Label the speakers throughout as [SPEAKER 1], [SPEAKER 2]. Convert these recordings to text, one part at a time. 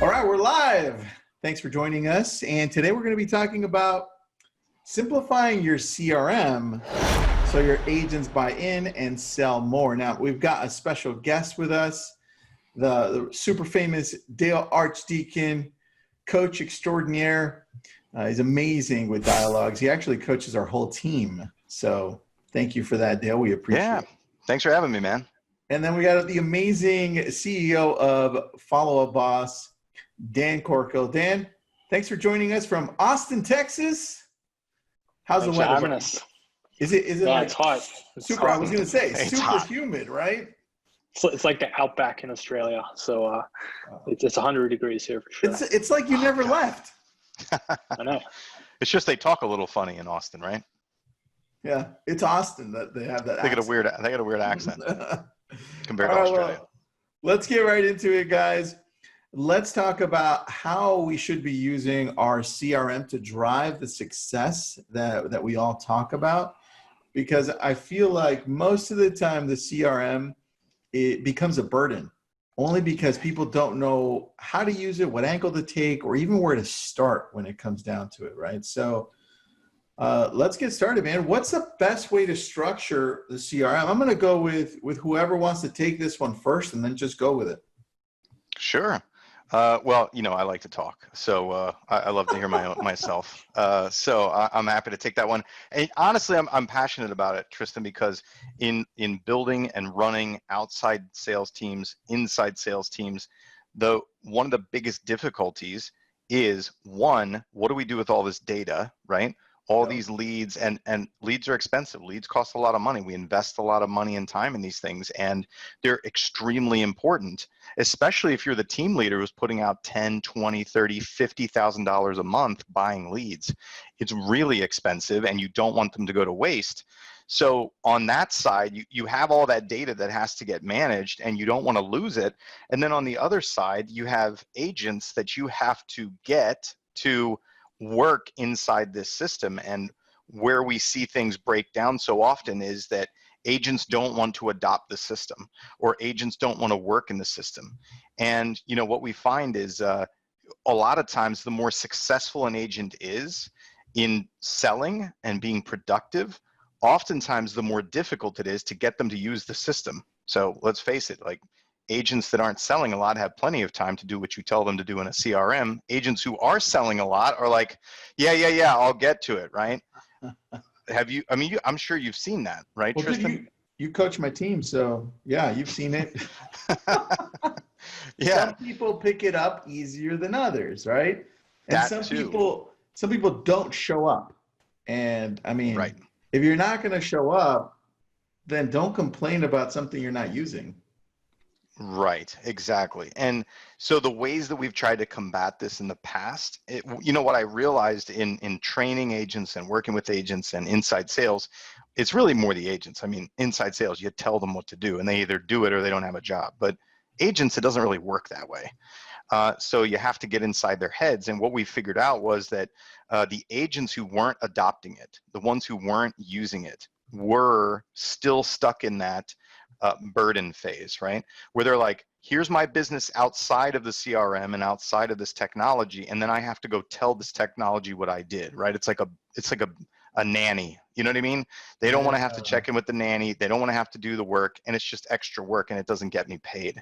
[SPEAKER 1] All right, we're live. Thanks for joining us. And today we're going to be talking about simplifying your CRM so your agents buy in and sell more. Now, we've got a special guest with us, the super famous Dale Archdekin, coach extraordinaire. He's amazing with dialogues. He actually coaches our whole team. So thank you for that, Dale. We appreciate it.
[SPEAKER 2] Thanks for having me, man.
[SPEAKER 1] And then we got the amazing CEO of FollowUp Boss, Dan Corkill. Dan, thanks for joining us from Austin, Texas. How's
[SPEAKER 3] Thanks
[SPEAKER 1] the weather?
[SPEAKER 3] for having us.
[SPEAKER 1] Is it
[SPEAKER 3] No,
[SPEAKER 1] like
[SPEAKER 3] it's hot. It's
[SPEAKER 1] super?
[SPEAKER 3] hot.
[SPEAKER 1] I was going to say
[SPEAKER 2] It's
[SPEAKER 1] super
[SPEAKER 2] hot.
[SPEAKER 1] humid, right?
[SPEAKER 3] It's like the outback in Australia. So it's 100 degrees here for sure.
[SPEAKER 1] It's like you never left.
[SPEAKER 3] I know.
[SPEAKER 2] It's just they talk a little funny in Austin, right?
[SPEAKER 1] Yeah, it's Austin that they have that.
[SPEAKER 2] They got a weird accent compared to
[SPEAKER 1] All right,
[SPEAKER 2] Australia.
[SPEAKER 1] well, let's get right into it, guys. Let's talk about how we should be using our CRM to drive the success that we all talk about. Because I feel like most of the time the CRM, it becomes a burden only because people don't know how to use it, what angle to take, or even where to start when it comes down to it, right? So let's get started, man. What's the best way to structure the CRM? I'm going to go with whoever wants to take this one first and then just go with it.
[SPEAKER 2] Sure. Well, I like to talk, so I love to hear myself. So I'm happy to take that one. And honestly, I'm passionate about it, Tristan, because in building and running outside sales teams, inside sales teams, one of the biggest difficulties is, one, what do we do with all this data, right? All these leads, and leads are expensive. Leads cost a lot of money. We invest a lot of money and time in these things, and they're extremely important, especially if you're the team leader who's putting out $10, $20, $30, $50,000 a month buying leads. It's really expensive, and you don't want them to go to waste. So on that side, you have all that data that has to get managed, and you don't want to lose it. And then on the other side, you have agents that you have to get to work inside this system. And where we see things break down so often is that agents don't want to adopt the system, or agents don't want to work in the system. And what we find is a lot of times the more successful an agent is in selling and being productive, oftentimes the more difficult it is to get them to use the system. So let's face it, like, agents that aren't selling a lot have plenty of time to do what you tell them to do in a CRM. Agents who are selling a lot are like, yeah, I'll get to it, right? I'm sure you've seen that, right,
[SPEAKER 1] Well,
[SPEAKER 2] Tristan?
[SPEAKER 1] you coach my team, so yeah, you've seen it.
[SPEAKER 2] Yeah.
[SPEAKER 1] Some people pick it up easier than others, right? And
[SPEAKER 2] That
[SPEAKER 1] some
[SPEAKER 2] too.
[SPEAKER 1] people don't show up. And I mean,
[SPEAKER 2] Right.
[SPEAKER 1] if you're not going to show up, then don't complain about something you're not using.
[SPEAKER 2] Right, exactly. And so the ways that we've tried to combat this in the past, what I realized in training agents and working with agents and inside sales, it's really more the agents. I mean, inside sales, you tell them what to do and they either do it or they don't have a job. But agents, it doesn't really work that way. So you have to get inside their heads. And what we figured out was that the agents who weren't adopting it, the ones who weren't using it, were still stuck in that burden phase, right? Where they're like, here's my business outside of the CRM and outside of this technology, and then I have to go tell this technology what I did, right? It's like a nanny, you know what I mean? They don't want to have to check in with the nanny. They don't want to have to do the work, and it's just extra work, and it doesn't get me paid.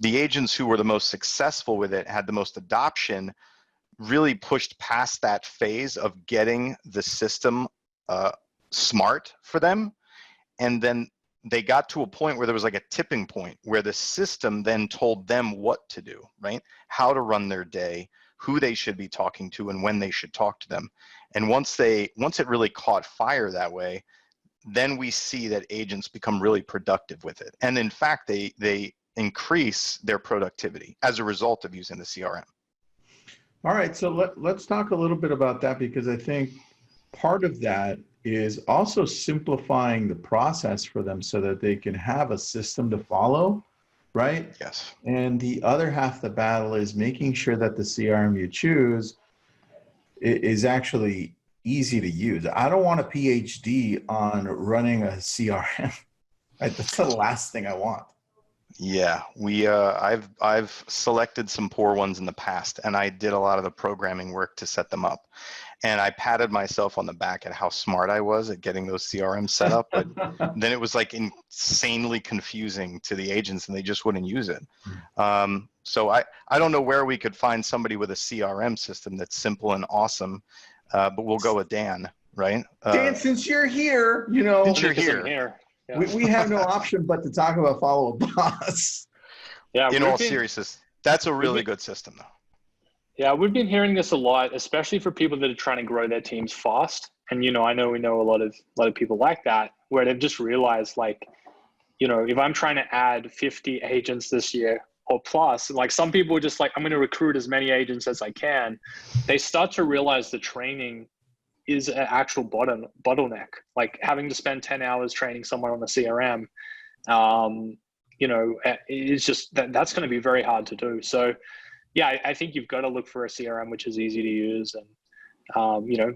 [SPEAKER 2] The agents who were the most successful with it, had the most adoption, really pushed past that phase of getting the system smart for them, and then they got to a point where there was like a tipping point where the system then told them what to do, right? How to run their day, who they should be talking to, and when they should talk to them. And once it really caught fire that way, then we see that agents become really productive with it. And in fact, they increase their productivity as a result of using the CRM.
[SPEAKER 1] All right, so let's talk a little bit about that, because I think part of that is also simplifying the process for them so that they can have a system to follow, right?
[SPEAKER 2] Yes.
[SPEAKER 1] And the other half of the battle is making sure that the CRM you choose is actually easy to use. I don't want a PhD on running a CRM. Right? That's the last thing I want.
[SPEAKER 2] Yeah, I've selected some poor ones in the past, and I did a lot of the programming work to set them up. And I patted myself on the back at how smart I was at getting those CRM set up, but then it was like insanely confusing to the agents, and they just wouldn't use it. So I don't know where we could find somebody with a CRM system that's simple and awesome, but we'll go with Dan, right?
[SPEAKER 1] Dan, since you're here,
[SPEAKER 2] Since you're here.
[SPEAKER 3] Yeah.
[SPEAKER 1] we have no option but to talk about FollowUp Boss.
[SPEAKER 3] Yeah,
[SPEAKER 2] In all seriousness, that's a really good system, though.
[SPEAKER 3] Yeah, we've been hearing this a lot, especially for people that are trying to grow their teams fast. And I know we know a lot of people like that, where they've just realized, like, if I'm trying to add 50 agents this year or plus, like some people are just like, I'm going to recruit as many agents as I can. They start to realize the training is an actual bottleneck. Like having to spend 10 hours training someone on the CRM, it's just that's going to be very hard to do. So yeah, I think you've got to look for a CRM which is easy to use, and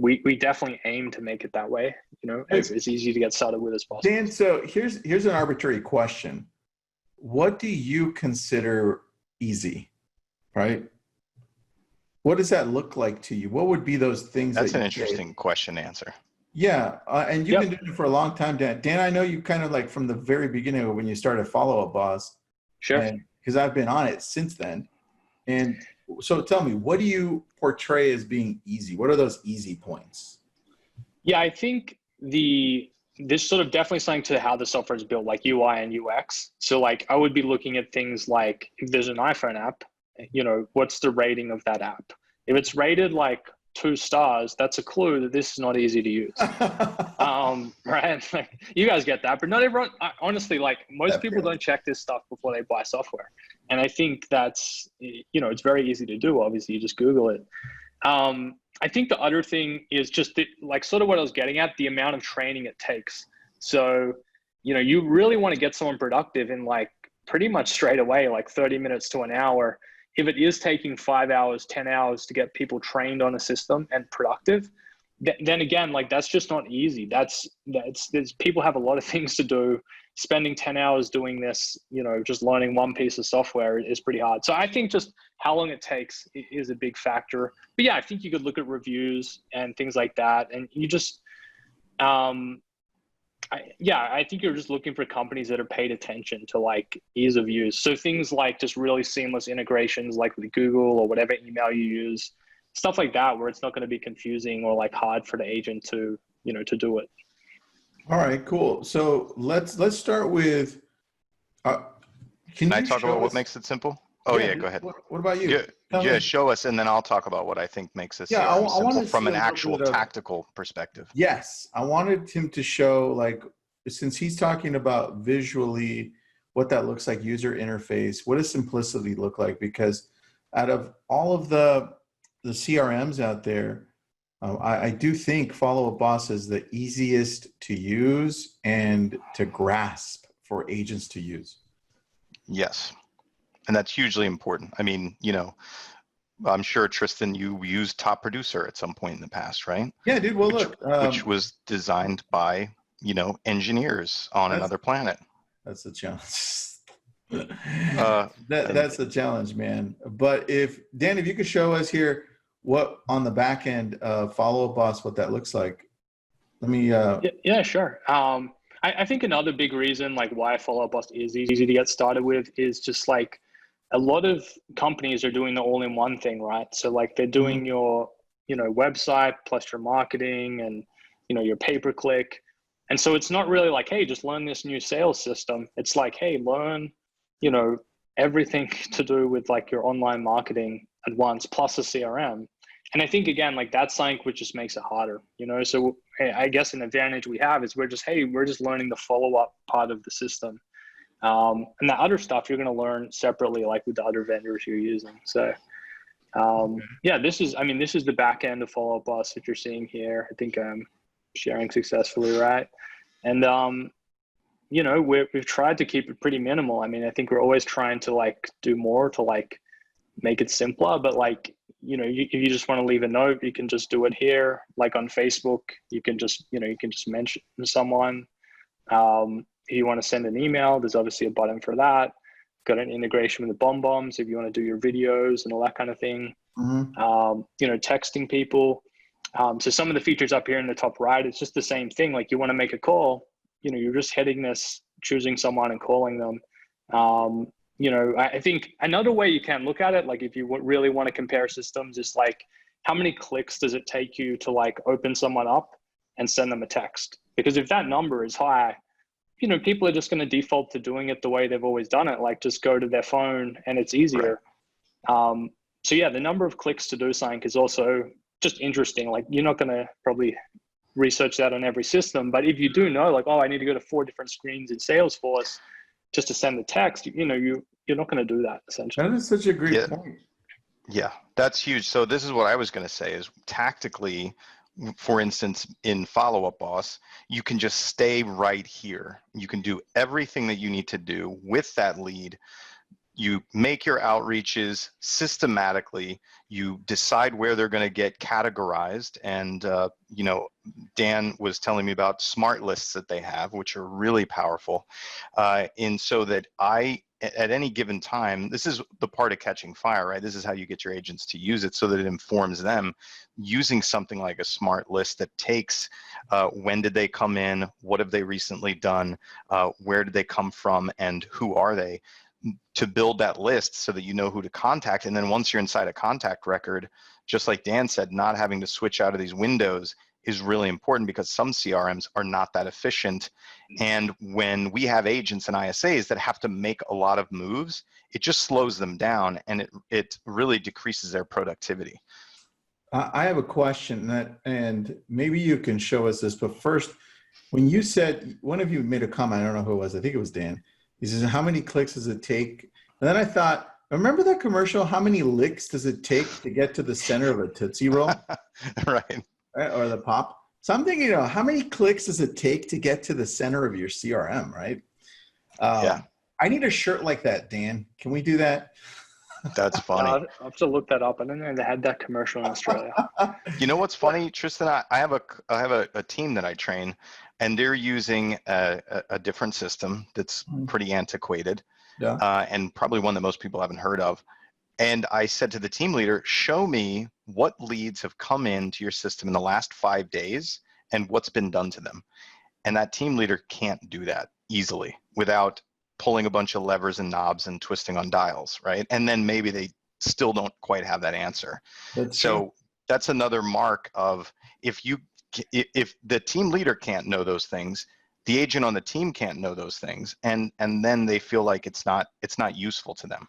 [SPEAKER 3] we definitely aim to make it that way. It's easy to get started with as possible.
[SPEAKER 1] Dan, so here's an arbitrary question: what do you consider easy, right? What does that look like to you? What would be those things?
[SPEAKER 2] That's an interesting question to answer.
[SPEAKER 1] Yeah, and you've been doing it for a long time, Dan. Dan, I know you kind of like from the very beginning when you started FollowUp Boss.
[SPEAKER 3] Sure.
[SPEAKER 1] Because I've been on it since then. And so tell me, what do you portray as being easy? What are those easy points?
[SPEAKER 3] Yeah, I think this sort of definitely something to how the software is built, like UI and UX. So like I would be looking at things like if there's an iPhone app, what's the rating of that app? If it's rated like 2 stars, that's a clue that this is not easy to use. Right? Like, you guys get that, but not everyone, honestly, like most people don't check this stuff before they buy software. And I think that's, it's very easy to do. Obviously, you just Google it. I think the other thing is just like sort of what I was getting at, the amount of training it takes. So, you really want to get someone productive in like pretty much straight away, like 30 minutes to an hour. If it is taking 5 hours, 10 hours to get people trained on a system and productive, then again, like that's just not easy. There's people have a lot of things to do. Spending 10 hours doing this, just learning one piece of software is pretty hard. So I think just how long it takes is a big factor. But yeah, I think you could look at reviews and things like that. And you just, I think you're just looking for companies that are paid attention to like ease of use. So things like just really seamless integrations, like with Google or whatever email you use, stuff like that, where it's not going to be confusing or like hard for the agent to do it.
[SPEAKER 1] All right, cool. So let's start with.
[SPEAKER 2] Can I talk about what makes it simple? Oh yeah, go ahead.
[SPEAKER 1] What about you?
[SPEAKER 2] Yeah, show us, and then I'll talk about what I think makes it simple from an actual tactical perspective.
[SPEAKER 1] Yes, I wanted him to show, like, since he's talking about visually what that looks like, user interface, what does simplicity look like? Because out of all of the CRMs out there, I do think FollowUp Boss is the easiest to use and to grasp for agents to use. Yes.
[SPEAKER 2] And that's hugely important. I mean, I'm sure, Tristan, you used Top Producer at some point in the past, right?
[SPEAKER 1] Yeah, dude. Well,
[SPEAKER 2] which was designed by, engineers on another planet.
[SPEAKER 1] That's the challenge. That's the challenge, man. But Dan, if you could show us here what on the back end of FollowUp Boss, what that looks like. Let me.
[SPEAKER 3] Yeah, sure. I think another big reason like why FollowUp Boss is easy to get started with is just like a lot of companies are doing the all-in-one thing, right? So like they're doing your, website plus your marketing and, your pay-per-click. And so it's not really like, hey, just learn this new sales system. It's like, hey, learn, everything to do with like your online marketing at once plus a CRM. And I think, again, like that's something which just makes it harder, So hey, I guess an advantage we have is we're just learning the follow-up part of the system. And the other stuff you're going to learn separately, like with the other vendors you're using. So yeah, this is the back end of FollowUp Boss that you're seeing here. I think I'm sharing successfully, right? And, we've tried to keep it pretty minimal. I mean, I think we're always trying to like do more to like make it simpler, but like, if you just want to leave a note, you can just do it here. Like on Facebook, you can just mention someone. If you want to send an email, there's obviously a button for that. got an integration with the bombs if you want to do your videos and all that kind of thing. Texting people. So some of the features up here in the top right, it's just the same thing. Like you want to make a call, you're just hitting this, choosing someone and calling them. I think another way you can look at it, like if you really want to compare systems, is like how many clicks does it take you to like open someone up and send them a text? Because if that number is high, people are just going to default to doing it the way they've always done it, like just go to their phone and it's easier. Right. So yeah, the number of clicks to do something is also just interesting. Like you're not going to probably research that on every system, but if you do know, like, oh, I need to go to 4 different screens in Salesforce just to send the text, you're not going to do that essentially.
[SPEAKER 1] That is such a great point.
[SPEAKER 2] Yeah, that's huge. So this is what I was going to say is tactically, for instance, in FollowUp Boss, you can just stay right here. You can do everything that you need to do with that lead. You make your outreaches systematically. You decide where they're going to get categorized. And, Dan was telling me about smart lists that they have, which are really powerful. And so that at any given time, this is the part of catching fire, right? This is how you get your agents to use it so that it informs them using something like a smart list that takes when did they come in, what have they recently done, where did they come from, and who are they, to build that list so that you know who to contact. And then once you're inside a contact record, just like Dan said, not having to switch out of these windows is really important because some CRMs are not that efficient. And when we have agents and ISAs that have to make a lot of moves, it just slows them down and it really decreases their productivity.
[SPEAKER 1] I have a question and maybe you can show us this, but first, when you said, one of you made a comment, I don't know who it was, I think it was Dan. He says, how many clicks does it take? And then I thought, remember that commercial? How many licks does it take to get to the center of a Tootsie Roll?
[SPEAKER 2] Right.
[SPEAKER 1] Or the pop. So I'm thinking, how many clicks does it take to get to the center of your CRM, right?
[SPEAKER 2] Yeah.
[SPEAKER 1] I need a shirt like that, Dan. Can we do that?
[SPEAKER 2] That's funny.
[SPEAKER 3] I'll have to look that up. I don't know if they had that commercial in Australia.
[SPEAKER 2] You know what's funny, Tristan? I have a team that I train, and they're using a different system that's pretty antiquated, and probably one that most people haven't heard of. And I said to the team leader, show me what leads have come into your system in the last 5 days and what's been done to them. And that team leader can't do that easily without pulling a bunch of levers and knobs and twisting on dials, right? And then maybe they still don't quite have that answer. That's another mark of if the team leader can't know those things, the agent on the team can't know those things, and then they feel like it's not useful to them.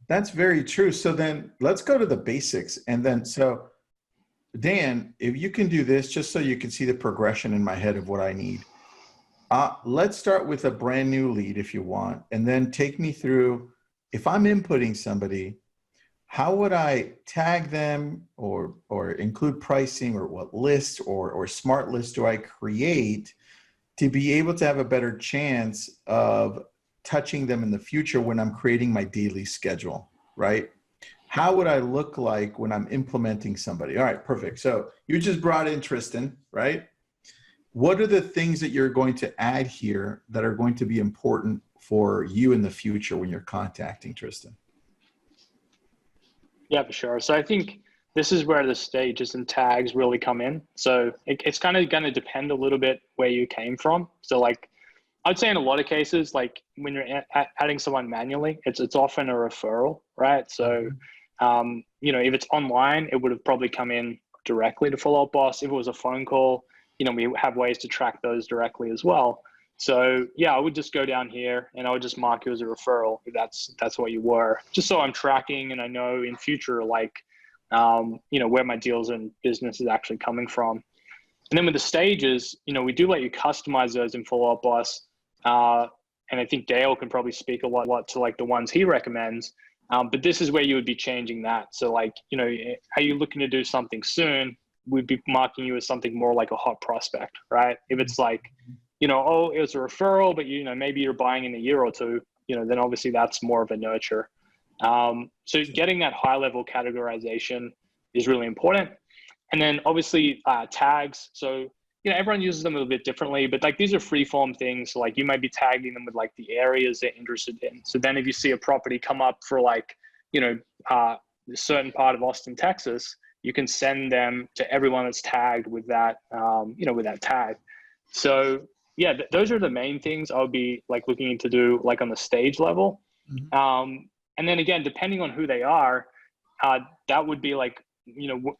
[SPEAKER 1] That's very true. So then let's go to the basics. And then, so Dan, if you can do this, just so you can see the progression in my head of what I need. Let's start with a brand new lead if you want, and then take me through, if I'm inputting somebody, how would I tag them or include pricing, or what list or smart list do I create to be able to have a better chance of touching them in the future when I'm creating my daily schedule, right? How would I look like when I'm implementing somebody? All right, perfect. So you just brought in Tristan, right? What are the things that you're going to add here that are going to be important for you in the future when you're contacting Tristan? Yeah,
[SPEAKER 3] for sure. So I think this is where the stages and tags really come in. So it's kind of going to depend a little bit where you came from. So like, I'd say in a lot of cases, like when you're adding someone manually, it's often a referral, right? So, if it's online, it would have probably come in directly to FollowUp Boss. If it was a phone call, we have ways to track those directly as well. So yeah, I would just go down here and I would just mark you as a referral if that's what you were, just so I'm tracking and I know in future, like, where my deals and business is actually coming from. And then with the stages, we do let you customize those in FollowUp Boss. And I think Dale can probably speak a lot to like the ones he recommends. But this is where you would be changing that. So like, are you looking to do something soon? We'd be marking you as something more like a hot prospect, right? If it's like, it was a referral, but maybe you're buying in a year or two, then obviously that's more of a nurture. So getting that high level categorization is really important. And then obviously tags. So everyone uses them a little bit differently, but like these are free form things. So like you might be tagging them with like the areas they're interested in. So then if you see a property come up for like, a certain part of Austin, Texas, you can send them to everyone that's tagged with that, with that tag. So yeah, those are the main things I would be like looking to do like on the stage level. Mm-hmm. And then again, depending on who they are, that would be like,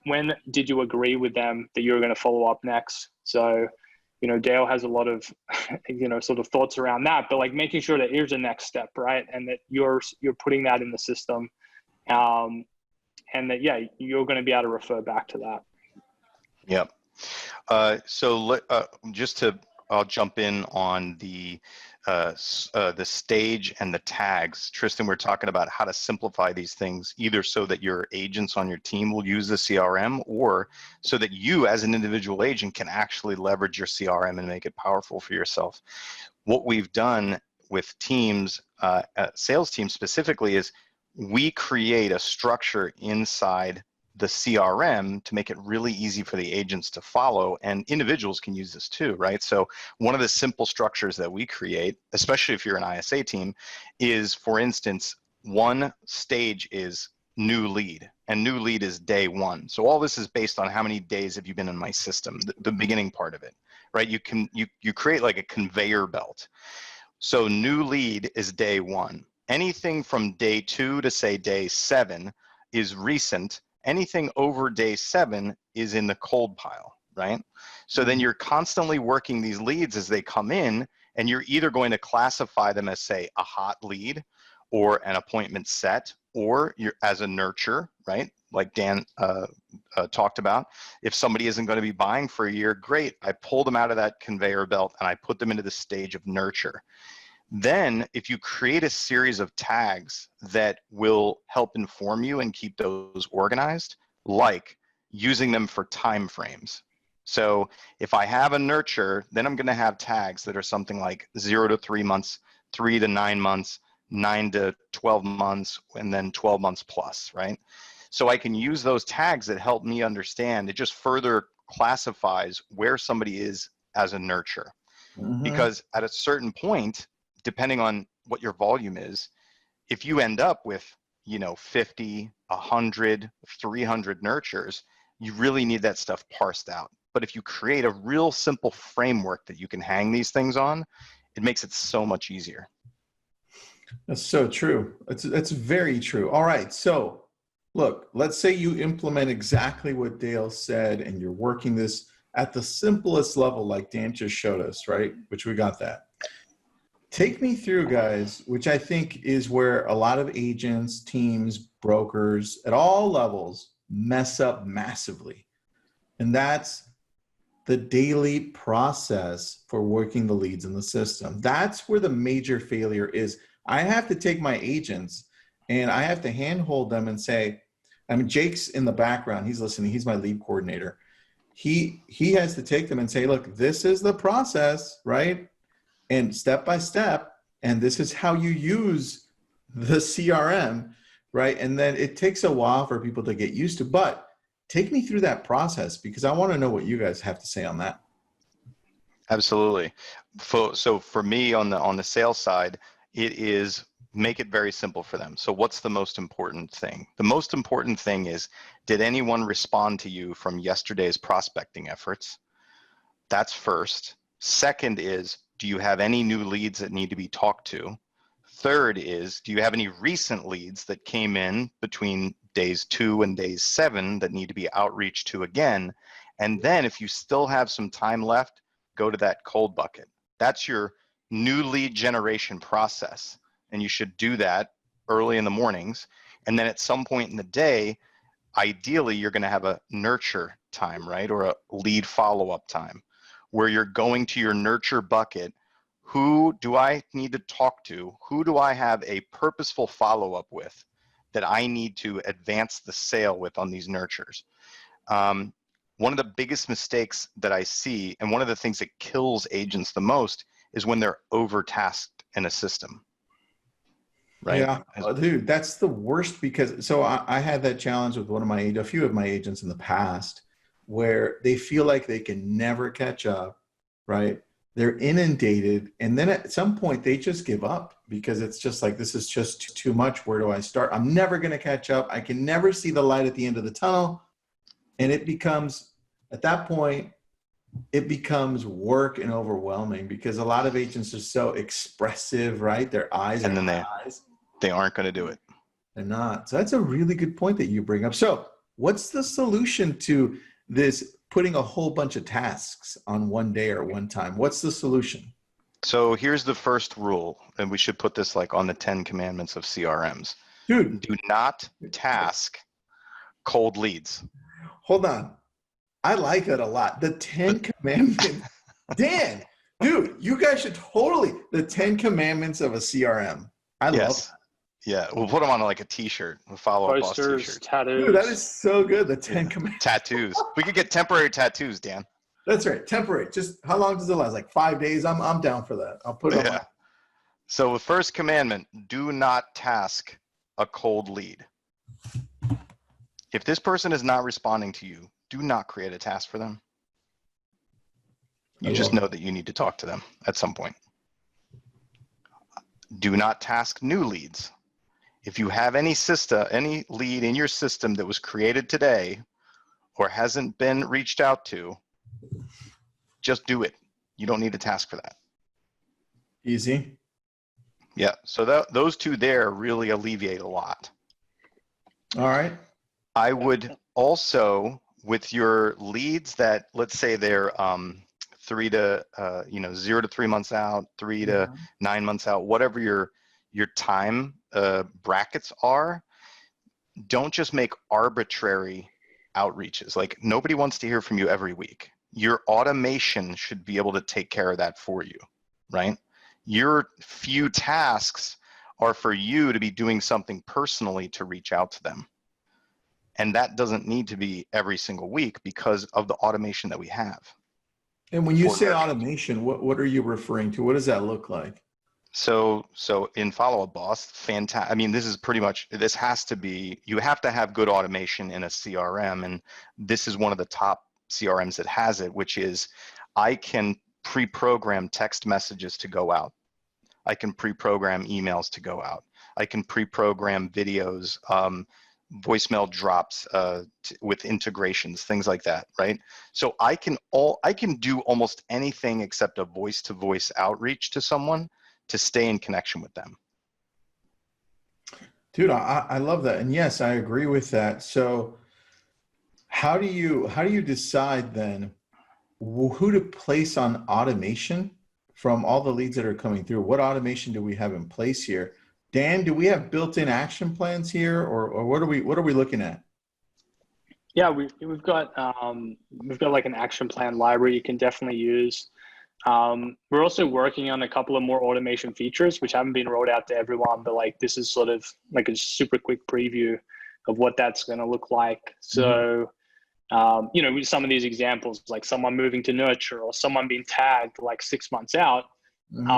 [SPEAKER 3] when did you agree with them that you're going to follow up next? So, Dale has a lot of, sort of thoughts around that, but like making sure that here's the next step, right? And that you're putting that in the system, and that, yeah, you're going to be able to refer back to that.
[SPEAKER 2] Yep. So I'll jump in on the stage and the tags. Tristan, we're talking about how to simplify these things, either so that your agents on your team will use the CRM, or so that you as an individual agent can actually leverage your CRM and make it powerful for yourself. What we've done with teams, sales teams specifically, is we create a structure inside the CRM to make it really easy for the agents to follow, and individuals can use this too, right? So one of the simple structures that we create, especially if you're an ISA team, is, for instance, one stage is new lead, and new lead is day one. So all this is based on how many days have you been in my system, the beginning part of it, right? You create like a conveyor belt. So new lead is day one. Anything from day 2 to say day 7 is recent. Anything over day 7 is in the cold pile, right? So then you're constantly working these leads as they come in, and you're either going to classify them as, say, a hot lead or an appointment set, or you're as a nurture, right? Like Dan talked about. If somebody isn't going to be buying for a year, great. I pull them out of that conveyor belt and I put them into the stage of nurture. Then if you create a series of tags that will help inform you and keep those organized, like using them for time frames. So if I have a nurture, then I'm going to have tags that are something like 0 to 3 months, 3 to 9 months, 9 to 12 months, and then 12 months plus, right? So I can use those tags that help me understand. It just further classifies where somebody is as a nurture. Mm-hmm. Because at a certain point, depending on what your volume is, if you end up with, 50, 100, 300 nurtures, you really need that stuff parsed out. But if you create a real simple framework that you can hang these things on, it makes it so much easier.
[SPEAKER 1] That's so true. That's very true. All right. So look, let's say you implement exactly what Dale said, and you're working this at the simplest level, like Dan just showed us, right? Which we got that. Take me through, guys, which I think is where a lot of agents, teams, brokers at all levels mess up massively. And that's the daily process for working the leads in the system. That's where the major failure is. I have to take my agents and I have to handhold them and say, Jake's in the background, he's listening, he's my lead coordinator. He has to take them and say, look, this is the process, right? And step by step, and this is how you use the CRM, right? And then it takes a while for people to get used to, but take me through that process, because I want to know what you guys have to say on that.
[SPEAKER 2] Absolutely. So for me on the sales side, it is make it very simple for them. So what's the most important thing? The most important thing is, did anyone respond to you from yesterday's prospecting efforts? That's first. Second is, do you have any new leads that need to be talked to? Third is, do you have any recent leads that came in between days 2 and days 7 that need to be outreached to again? And then if you still have some time left, go to that cold bucket. That's your new lead generation process. And you should do that early in the mornings. And then at some point in the day, ideally, you're going to have a nurture time, right? Or a lead follow-up time, where you're going to your nurture bucket. Who do I need to talk to? Who do I have a purposeful follow-up with that I need to advance the sale with on these nurtures? One of the biggest mistakes that I see, and one of the things that kills agents the most, is when they're overtasked in a system. Right?
[SPEAKER 1] Yeah, dude, that's the worst, because so I had that challenge with a few of my agents in the past, where they feel like they can never catch up, right? They're inundated. And then at some point they just give up because it's just like, this is just too much. Where do I start? I'm never going to catch up. I can never see the light at the end of the tunnel. And it becomes, at that point, it becomes work and overwhelming because a lot of agents are so expressive, right? Their eyes
[SPEAKER 2] And
[SPEAKER 1] are
[SPEAKER 2] then
[SPEAKER 1] eyes.
[SPEAKER 2] they aren't going to do it.
[SPEAKER 1] They're not. So that's a really good point that you bring up. So what's the solution to this putting a whole bunch of tasks on one day or one time? What's the solution?
[SPEAKER 2] So here's the first rule, and we should put this like on the 10 commandments of CRMs.
[SPEAKER 1] Dude,
[SPEAKER 2] Do not task cold leads.
[SPEAKER 1] hold on. I like that a lot. The 10 commandments. Dan, dude, you guys should totally, the 10 commandments of a CRM. I love that.
[SPEAKER 2] Yeah, we'll put them on like a t-shirt, a follow-up boss
[SPEAKER 3] Posters,
[SPEAKER 2] t-shirt.
[SPEAKER 3] tattoos.
[SPEAKER 1] Dude, that is so good. The 10 commandments.
[SPEAKER 2] Tattoos. We could get temporary tattoos, Dan.
[SPEAKER 1] That's right. Temporary. Just how long does it last? Like 5 days? I'm down for that. I'll put it on.
[SPEAKER 2] Yeah. So the first commandment, do not task a cold lead. If this person is not responding to you, do not create a task for them. You just know that you need to talk to them at some point. Do not task new leads. If you have any lead in your system that was created today or hasn't been reached out to, just do it. You don't need a task for that.
[SPEAKER 1] Easy.
[SPEAKER 2] Yeah, so those two there really alleviate a lot.
[SPEAKER 1] All right.
[SPEAKER 2] I would also, with your leads that, let's say they're 0 to 3 months out, 3 to 9 months out, whatever your time brackets are, don't just make arbitrary outreaches. Like, nobody wants to hear from you every week. Your automation should be able to take care of that for you, right? Your few tasks are for you to be doing something personally to reach out to them. And that doesn't need to be every single week because of the automation that we have.
[SPEAKER 1] And when you say automation, what are you referring to? What does that look like?
[SPEAKER 2] So in FollowUp Boss, fantastic. I mean, this is pretty much, this has to be, you have to have good automation in a CRM. And this is one of the top CRMs that has it, which is I can pre-program text messages to go out. I can pre-program emails to go out. I can pre-program videos, voicemail drops with integrations, things like that, right? So I can do almost anything except a voice-to-voice outreach to someone to stay in connection with them.
[SPEAKER 1] Dude, I love that. And yes, I agree with that. So how do you decide then who to place on automation from all the leads that are coming through? What automation do we have in place here? Dan, do we have built-in action plans here, or what are we looking at?
[SPEAKER 3] Yeah, we've got like an action plan library you can definitely use. We're also working on a couple of more automation features which haven't been rolled out to everyone, but like this is sort of like a super quick preview of what that's going to look like. So with some of these examples, like someone moving to nurture or someone being tagged like 6 months out.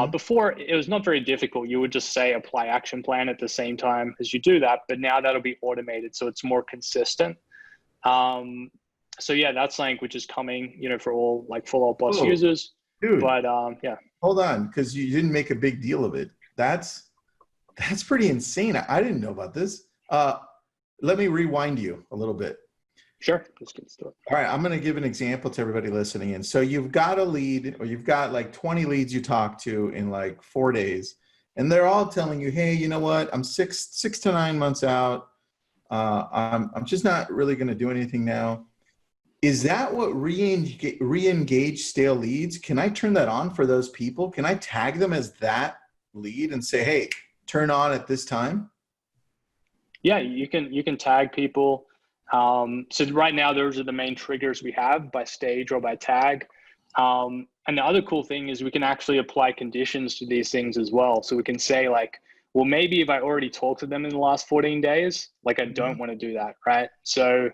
[SPEAKER 3] Before, it was not very difficult. You would just say apply action plan at the same time as you do that, but now that'll be automated, so it's more consistent. So yeah, that's something which is coming, for all like FollowUp Boss users.
[SPEAKER 1] Dude,
[SPEAKER 3] but yeah.
[SPEAKER 1] Hold on, because you didn't make a big deal of it. That's pretty insane. I didn't know about this. Let me rewind you a little bit.
[SPEAKER 3] Sure, let's get started.
[SPEAKER 1] All right, I'm going to give an example to everybody listening in. So you've got a lead, or you've got like 20 leads you talk to in like 4 days, and they're all telling you, hey, you know what? I'm six to 9 months out. I'm just not really going to do anything now. Is that what re-engage stale leads? Can I turn that on for those people? Can I tag them as that lead and say, hey, turn on at this time?
[SPEAKER 3] Yeah, you can tag people. So right now, those are the main triggers we have by stage or by tag. And the other cool thing is we can actually apply conditions to these things as well. So we can say like, well, maybe if I already talked to them in the last 14 days, like I don't want to do that, right? So,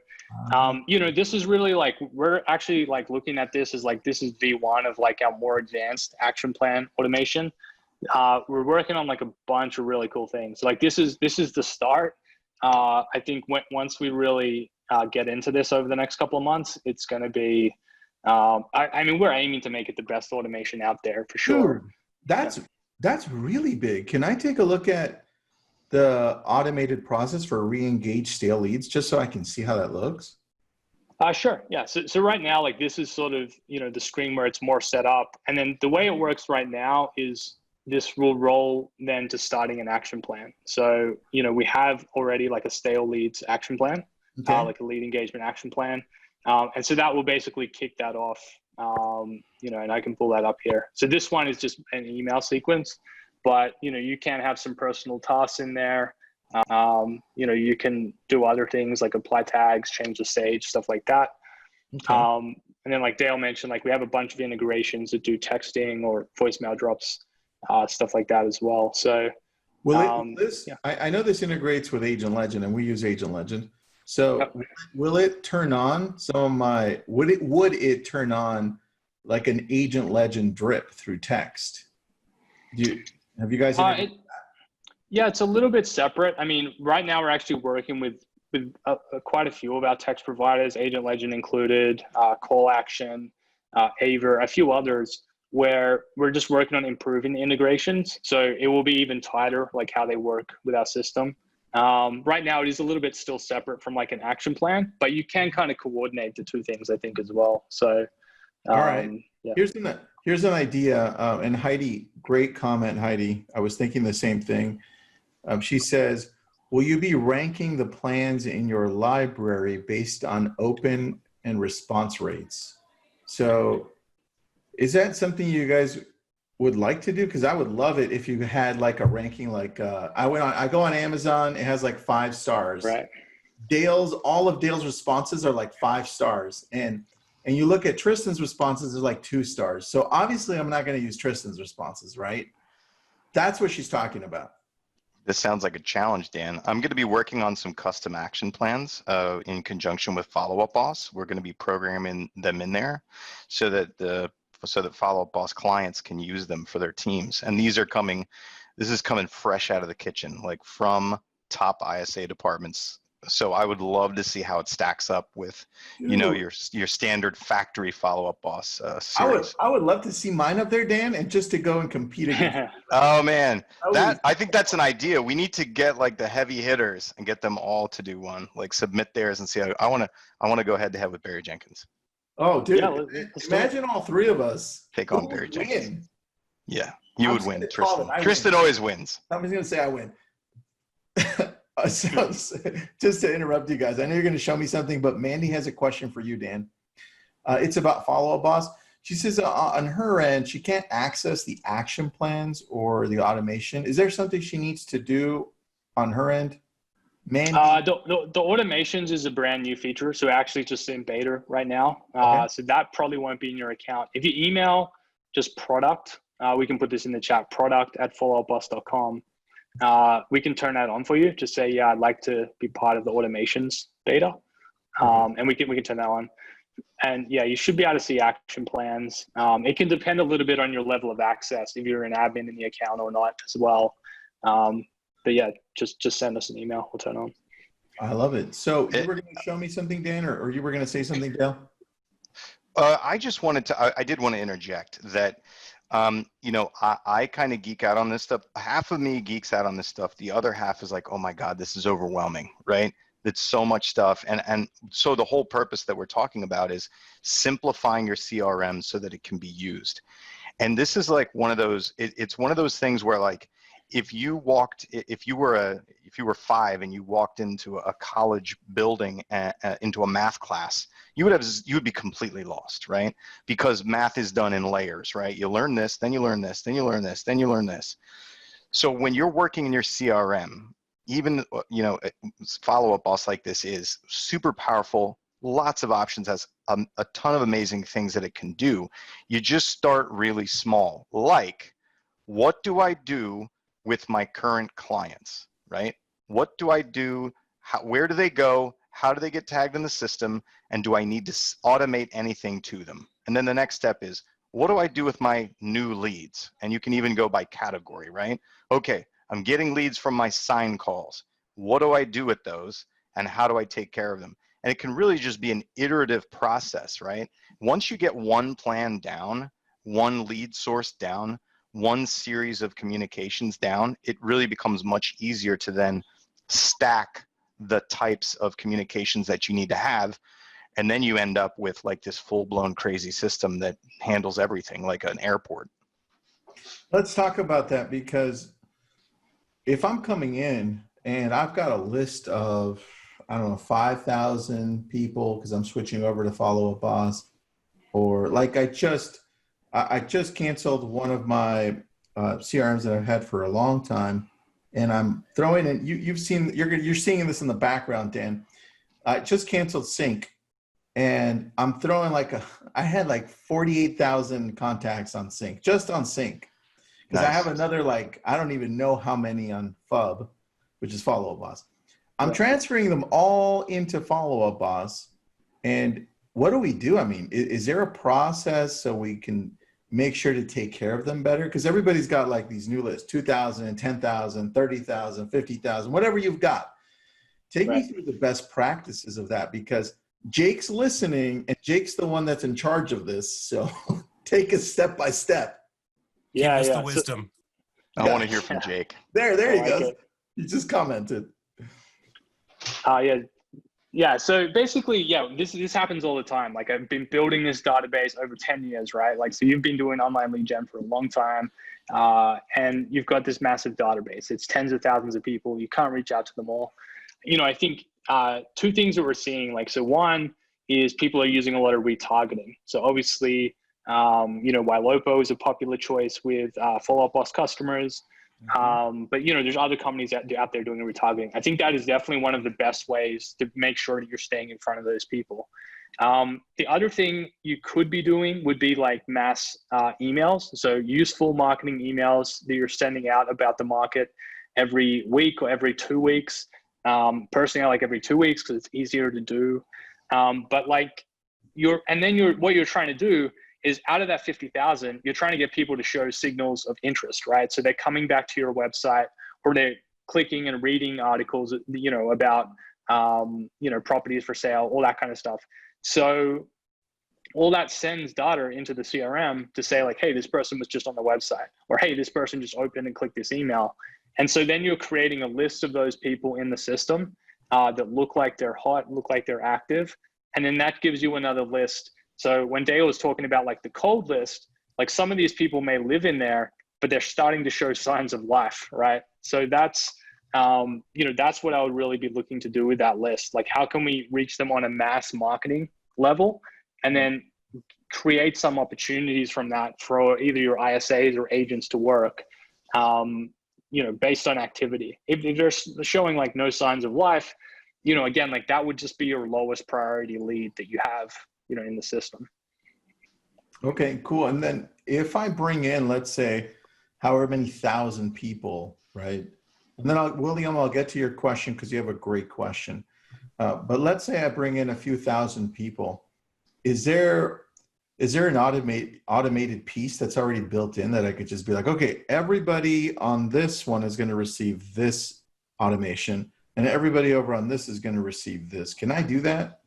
[SPEAKER 3] this is really like, we're actually like looking at this as like, this is V1 of like our more advanced action plan automation. We're working on like a bunch of really cool things. Like this is the start. I think once we really get into this over the next couple of months, it's going to be, I mean, we're aiming to make it the best automation out there for sure.
[SPEAKER 1] Dude, that's really big. Can I take a look at the automated process for re-engage stale leads just so I can see how that looks?
[SPEAKER 3] Sure. Yeah. So right now, like this is sort of, the screen where it's more set up. And then the way it works right now is this will roll then to starting an action plan. So, we have already like a stale leads action plan,
[SPEAKER 1] Okay.
[SPEAKER 3] like a lead engagement action plan. And so that will basically kick that off, and I can pull that up here. So this one is just an email sequence, but, you can have some personal tasks in there. You can do other things like apply tags, change the stage, stuff like that.
[SPEAKER 1] Okay.
[SPEAKER 3] And then like Dale mentioned, like we have a bunch of integrations that do texting or voicemail drops, stuff like that as well. So
[SPEAKER 1] I know this integrates with Agent Legend, and we use Agent Legend. So will it turn on would it turn on like an Agent Legend drip through text? Have you guys
[SPEAKER 3] Yeah, it's a little bit separate. I mean, right now we're actually working with quite a few of our text providers, Agent Legend included, Call Action, Aver, a few others, where we're just working on improving the integrations. So it will be even tighter, like how they work with our system. Right now it is a little bit still separate from like an action plan, but you can kind of coordinate the two things, I think, as well. So,
[SPEAKER 1] all right.
[SPEAKER 3] Yeah.
[SPEAKER 1] Here's an idea. And Heidi, great comment, Heidi. I was thinking the same thing. She says, will you be ranking the plans in your library based on open and response rates? So is that something you guys would like to do? Because I would love it if you had like a ranking, like I go on Amazon, it has like 5 stars.
[SPEAKER 3] Right.
[SPEAKER 1] All of Dale's responses are like 5 stars. And you look at Tristan's responses, they're like 2 stars. So obviously I'm not going to use Tristan's responses, right? That's what she's talking about.
[SPEAKER 2] This sounds like a challenge, Dan. I'm going to be working on some custom action plans in conjunction with FollowUp Boss. We're going to be programming them in there so that FollowUp Boss clients can use them for their teams. And this is coming fresh out of the kitchen, like from top ISA departments. So I would love to see how it stacks up with, your standard factory FollowUp Boss series.
[SPEAKER 1] I would love to see mine up there, Dan, and just to go and compete against.
[SPEAKER 2] Oh man, I think that's an idea. We need to get like the heavy hitters and get them all to do one, like submit theirs and see how. I want to go head to head with Barry Jenkins.
[SPEAKER 1] Oh, dude!
[SPEAKER 3] Yeah,
[SPEAKER 1] imagine all 3 of us
[SPEAKER 2] take on Barry Jenkins. Yeah, you would win, Tristan. Tristan always wins.
[SPEAKER 1] Somebody's gonna say I win. So, just to interrupt you guys, I know you're going to show me something, but Mandy has a question for you, Dan. It's about FollowUp Boss. She says on her end, she can't access the action plans or the automation. Is there something she needs to do on her end? Mandy?
[SPEAKER 3] The automations is a brand new feature. So actually just in beta right now.
[SPEAKER 1] Okay.
[SPEAKER 3] So that probably won't be in your account. If you email just product, we can put this in the chat, product@followupboss.com. We can turn that on for you to say, yeah, I'd like to be part of the automations beta. And we can turn that on. And yeah, you should be able to see action plans. It can depend a little bit on your level of access, if you're an admin in the account or not as well. But yeah, just send us an email. We'll turn on.
[SPEAKER 1] I love it. So you were going to show me something, Dan, or you were going to say something, Dale?
[SPEAKER 2] I did want to interject that, I kind of geek out on this stuff. Half of me geeks out on this stuff. The other half is like, oh my God, this is overwhelming, right? It's so much stuff. And so the whole purpose that we're talking about is simplifying your CRM so that it can be used. And this is like one of those, it's one of those things where like, if you were 5 and you walked into a college building, into a math class, you would be completely lost, right? Because math is done in layers, right? You learn this, then you learn this, then you learn this, then you learn this. So when you're working in your CRM, even, FollowUp Boss like this is super powerful, lots of options, has a ton of amazing things that it can do. You just start really small, like, what do I do with my current clients, right? What do I do? Where do they go? How do they get tagged in the system? And do I need to automate anything to them? And then the next step is, what do I do with my new leads? And you can even go by category, right? Okay, I'm getting leads from my sign calls. What do I do with those? And how do I take care of them? And it can really just be an iterative process, right? Once you get one plan down, one lead source down, one series of communications down, it really becomes much easier to then stack the types of communications that you need to have. And then you end up with like this full-blown crazy system that handles everything like an airport.
[SPEAKER 1] Let's talk about that, because if I'm coming in and I've got a list of, I don't know, 5,000 people because I'm switching over to FollowUp Boss, or like I just canceled one of my CRMs that I've had for a long time, and I'm throwing in, you're seeing this in the background, Dan. I just canceled Sync, and I'm throwing I had like 48,000 contacts on Sync, just on Sync. Because I have another, I don't even know how many on FUB, which is FollowUp Boss. I'm transferring them all into FollowUp Boss. And what do we do? I mean, is there a process so we can make sure to take care of them better? Because everybody's got like these new lists, 2,000, 10,000, 30,000, 50,000, whatever you've got. Take me through the best practices of that, because Jake's listening and Jake's the one that's in charge of this. So take us step by step.
[SPEAKER 4] Yeah, the wisdom.
[SPEAKER 2] I want to hear from Jake.
[SPEAKER 1] There he goes. You just commented.
[SPEAKER 3] Yeah. So basically, this happens all the time. Like, I've been building this database over 10 years, right? Like, so you've been doing online lead gen for a long time, and you've got this massive database. It's tens of thousands of people. You can't reach out to them all. I think two things that we're seeing. So one is people are using a lot of retargeting. So obviously, Ylopo is a popular choice with FollowUp Boss customers. But there's other companies out there doing retargeting. I think that is definitely one of the best ways to make sure that you're staying in front of those people. The other thing you could be doing would be like mass emails. So useful marketing emails that you're sending out about the market every week or every 2 weeks. Personally, I like every 2 weeks because it's easier to do. But what you're trying to do is, out of that 50,000, you're trying to get people to show signals of interest, right? So they're coming back to your website, or they're clicking and reading articles, about, properties for sale, all that kind of stuff. So all that sends data into the CRM to say like, hey, this person was just on the website, or hey, this person just opened and clicked this email. And so then you're creating a list of those people in the system that look like they're hot, look like they're active. And then that gives you another list. So when Dale was talking about like the cold list, like some of these people may live in there, but they're starting to show signs of life, right? So that's, that's what I would really be looking to do with that list. Like, how can we reach them on a mass marketing level, and then create some opportunities from that for either your ISAs or agents to work, based on activity. If they're showing like no signs of life, again, like that would just be your lowest priority lead that you have, in the system.
[SPEAKER 1] Okay, cool. And then if I bring in, let's say, however many thousand people, right? And then William, I'll get to your question because you have a great question. But let's say I bring in a few thousand people. Is there an automated piece that's already built in that I could just be like, okay, everybody on this one is going to receive this automation, and everybody over on this is going to receive this? Can I do that?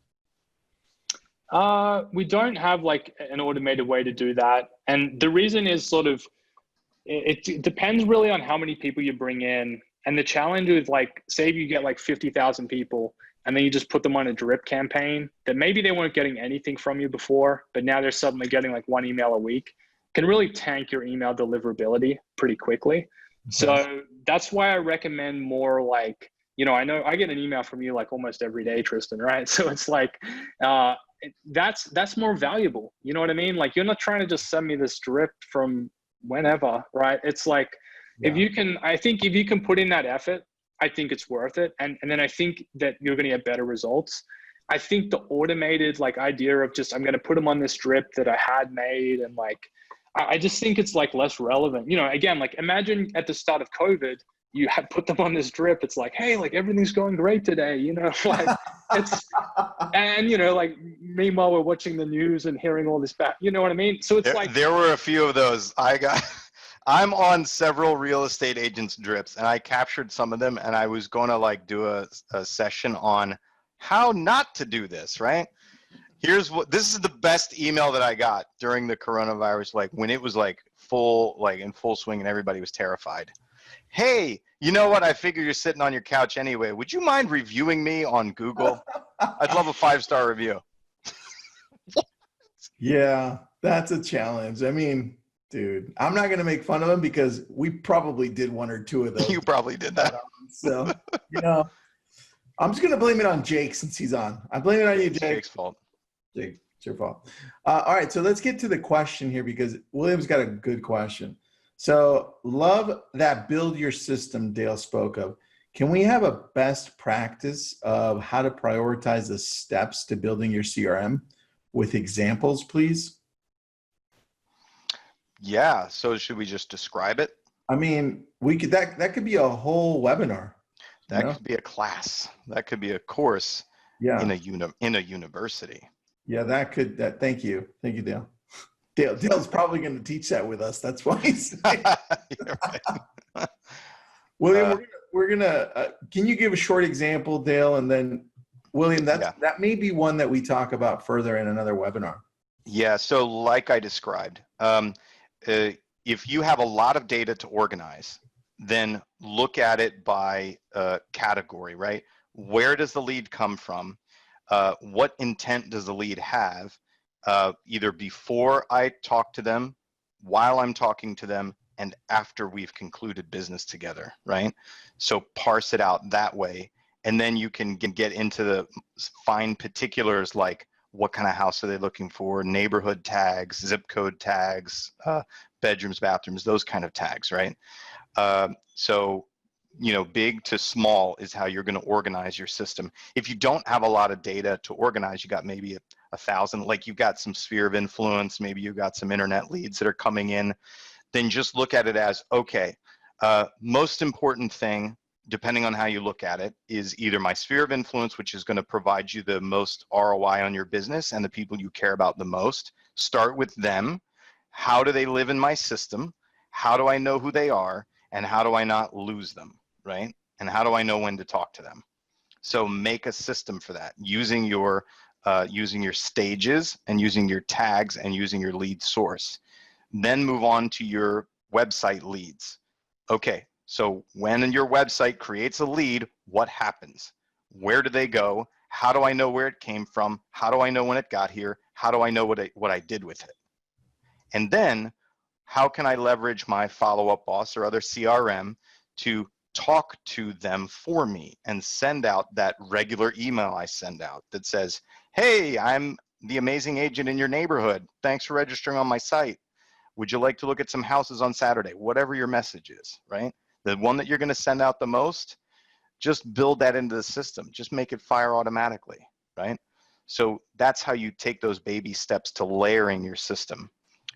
[SPEAKER 3] We don't have like an automated way to do that. And the reason is sort of, it depends really on how many people you bring in. And the challenge is like, say if you get like 50,000 people and then you just put them on a drip campaign that maybe they weren't getting anything from you before, but now they're suddenly getting like 1 email a week, can really tank your email deliverability pretty quickly. Okay. So that's why I recommend more like, I know I get an email from you like almost every day, Tristan, right? So it's like, that's more valuable. You know what I mean? Like, you're not trying to just send me this drip from whenever, right? It's like, if you can put in that effort, I think it's worth it. And then I think that you're going to get better results. I think the automated like idea of just, I'm going to put them on this drip that I had made. And like, I just think it's like less relevant. Again, like imagine at the start of COVID, you had put them on this drip. It's like, hey, like everything's going great today, like it's, and like meanwhile we're watching the news and hearing all this back, you know what I mean? So it's
[SPEAKER 2] there were a few of those. I'm on several real estate agents drips, and I captured some of them, and I was going to like do a session on how not to do this, right? This is the best email that I got during the coronavirus, like when it was like in full swing and everybody was terrified. Hey, you know what? I figure you're sitting on your couch anyway. Would you mind reviewing me on Google? I'd love a 5-star review.
[SPEAKER 1] Yeah, that's a challenge. I mean, dude, I'm not going to make fun of him because we probably did 1 or 2 of those.
[SPEAKER 2] You probably did that.
[SPEAKER 1] So, I'm just going to blame it on Jake since he's on. I blame it on you, Jake.
[SPEAKER 2] Jake's fault.
[SPEAKER 1] Jake, it's your fault. All right, so let's get to the question here because William's got a good question. So, love that build your system Dale spoke of. Can we have a best practice of how to prioritize the steps to building your CRM with examples, please?
[SPEAKER 2] Yeah, so should we just describe it?
[SPEAKER 1] I mean, we could that could be a whole webinar.
[SPEAKER 2] That could be a class. That could be a course in a university.
[SPEAKER 1] Yeah, thank you, Dale. Dale's probably going to teach that with us. That's why he's saying.
[SPEAKER 2] You're right.
[SPEAKER 1] William, we're gonna. Can you give a short example, Dale, and then William? That may be one that we talk about further in another webinar.
[SPEAKER 2] Yeah. So, like I described, if you have a lot of data to organize, then look at it by category, right? Where does the lead come from? What intent does the lead have? Either before I talk to them, while I'm talking to them, and after we've concluded business together, right? So parse it out that way. And then you can get into the fine particulars like what kind of house are they looking for, neighborhood tags, zip code tags, bedrooms, bathrooms, those kind of tags, right? So, big to small is how you're going to organize your system. If you don't have a lot of data to organize, you got maybe 1,000, like you've got some sphere of influence, maybe you've got some internet leads that are coming in, then just look at it as, okay, most important thing, depending on how you look at it, is either my sphere of influence, which is going to provide you the most ROI on your business and the people you care about the most. Start with them. How do they live in my system? How do I know who they are? And how do I not lose them, right? And how do I know when to talk to them? So make a system for that using your stages and using your tags and using your lead source. Then move on to your website leads. Okay, so when your website creates a lead, what happens? Where do they go? How do I know where it came from? How do I know when it got here? How do I know what I did with it? And then how can I leverage my FollowUp Boss or other CRM to talk to them for me and send out that regular email I send out that says, hey, I'm the amazing agent in your neighborhood. Thanks for registering on my site. Would you like to look at some houses on Saturday? Whatever your message is, right? The one that you're going to send out the most, just build that into the system. Just make it fire automatically, right? So that's how you take those baby steps to layering your system.